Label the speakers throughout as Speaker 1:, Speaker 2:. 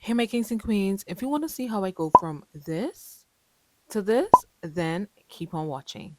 Speaker 1: Hey, my kings and queens, if you want to see how I go from this to this, then keep on watching.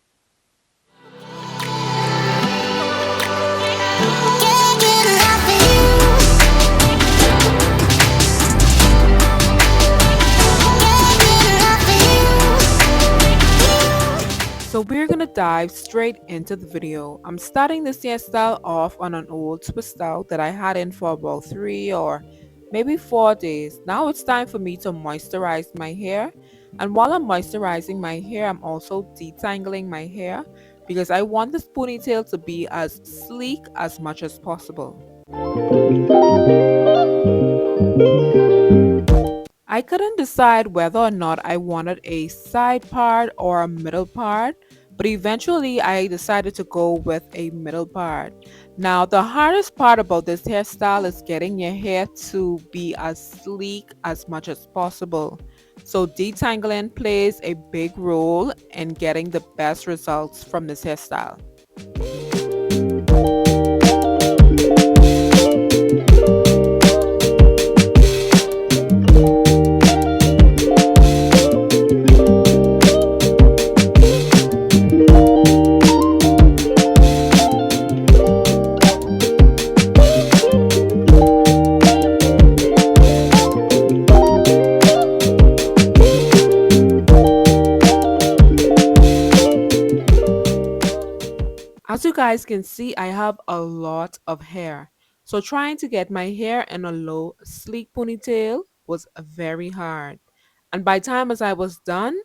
Speaker 1: So we're gonna dive straight into the video. I'm starting this hairstyle off on an old twist out that I had in for about 3 or maybe 4 days. Now it's time for me to moisturize my hair. And while I'm moisturizing my hair, I'm also detangling my hair because I want this ponytail to be as sleek as much as possible. I couldn't decide whether or not I wanted a side part or a middle part, but eventually I decided to go with a middle part. Now, the hardest part about this hairstyle is getting your hair to be as sleek as much as possible. So detangling plays a big role in getting the best results from this hairstyle. As you guys can see, I have a lot of hair. So trying to get my hair in a low, sleek ponytail was very hard. And by time as I was done,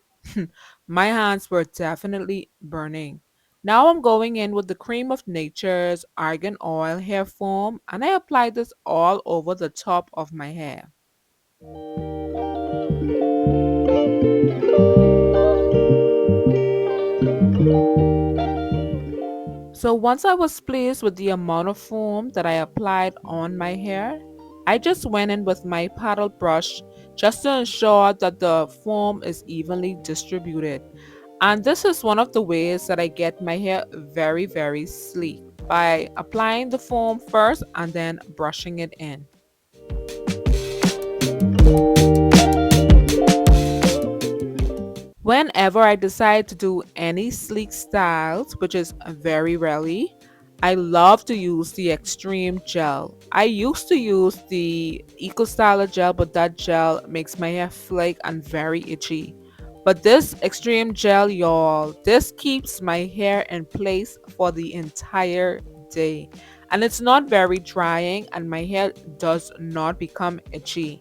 Speaker 1: my hands were definitely burning. Now I'm going in with the Cream of Nature's Argan Oil Hair Foam and I apply this all over the top of my hair. So once I was pleased with the amount of foam that I applied on my hair, I just went in with my paddle brush just to ensure that the foam is evenly distributed. And this is one of the ways that I get my hair very sleek by applying the foam first and then brushing it in. Whenever I decide to do any sleek styles, which is very rarely, I love to use the extreme gel. I used to use the Eco Styler gel, but that gel makes my hair flake and very itchy. But this extreme gel, y'all, this keeps my hair in place for the entire day. And it's not very drying and my hair does not become itchy.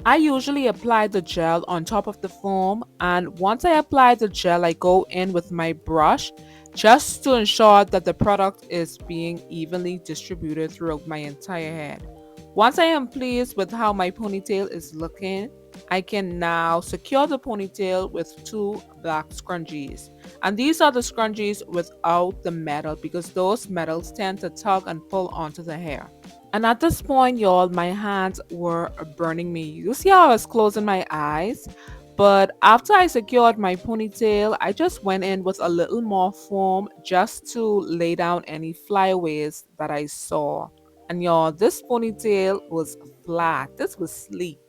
Speaker 1: I usually apply the gel on top of the foam, and once I apply the gel I go in with my brush just to ensure that the product is being evenly distributed throughout my entire head. Once I am pleased with how my ponytail is looking, I can now secure the ponytail with two black scrunchies. And these are the scrunchies without the metal because those metals tend to tug and pull onto the hair. And at this point, y'all, my hands were burning me. You see how I was closing my eyes? But after I secured my ponytail, I just went in with a little more foam just to lay down any flyaways that I saw. And y'all, this ponytail was flat. This was sleek.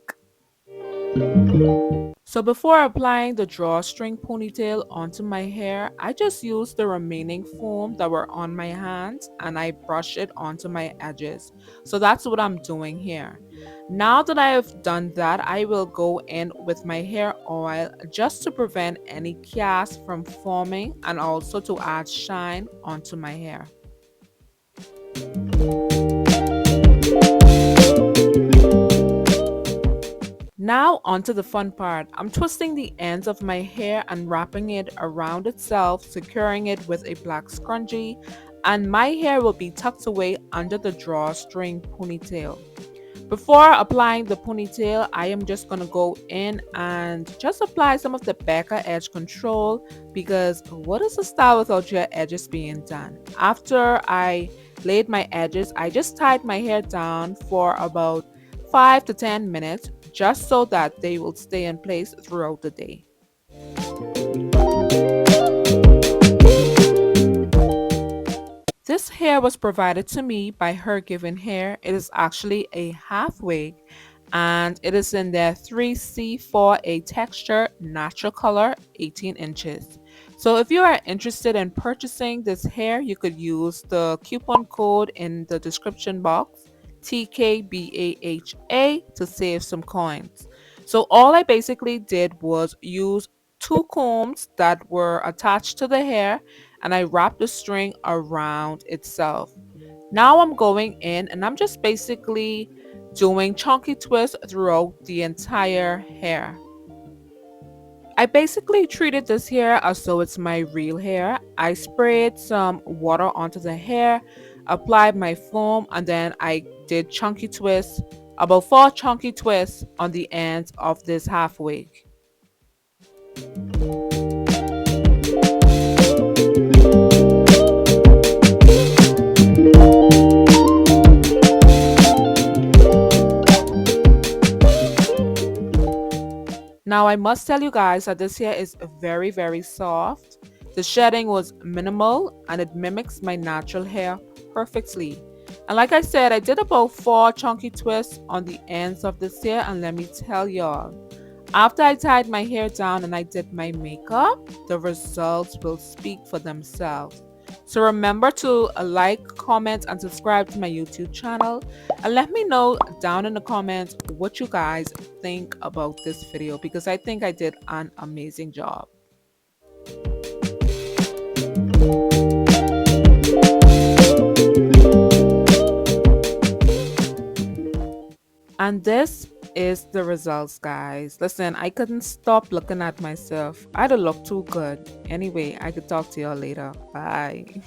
Speaker 1: So before applying the drawstring ponytail onto my hair, I just used the remaining foam that were on my hands and I brush it onto my edges. So that's what I'm doing here. Now that I have done that, I will go in with my hair oil just to prevent any cast from forming and also to add shine onto my hair. Now onto the fun part. I'm twisting the ends of my hair and wrapping it around itself, securing it with a black scrunchie, and my hair will be tucked away under the drawstring ponytail. Before applying the ponytail, I am just going to go in and just apply some of the backer edge control because what is a style without your edges being done? After I laid my edges, I just tied my hair down for about 5 to 10 minutes just so that they will stay in place throughout the day. This hair was provided to me by Her Given Hair. It is actually a half wig and it is in their 3C for a texture natural color 18 inches. So if you are interested in purchasing this hair, you could use the coupon code in the description box, TKBAHA, to save some coins. So all I basically did was use two combs that were attached to the hair, and I wrapped the string around itself. Now I'm going in and I'm just basically doing chunky twists throughout the entire hair. I basically treated this hair as though it's my real hair. I sprayed some water onto the hair, applied my foam, and then I did chunky twists, about 4 chunky twists on the ends of this half wig. Now, I must tell you guys that this hair is very soft. The shedding was minimal and it mimics my natural hair perfectly. And like I said, I did about 4 chunky twists on the ends of this hair, and let me tell y'all, after I tied my hair down and I did my makeup, the results will speak for themselves. So remember to like, comment, and subscribe to my YouTube channel. And let me know down in the comments what you guys think about this video, because I think I did an amazing job. And this is the results, guys. Listen, I couldn't stop looking at myself. I don't look too good. Anyway, I could talk to y'all later. Bye.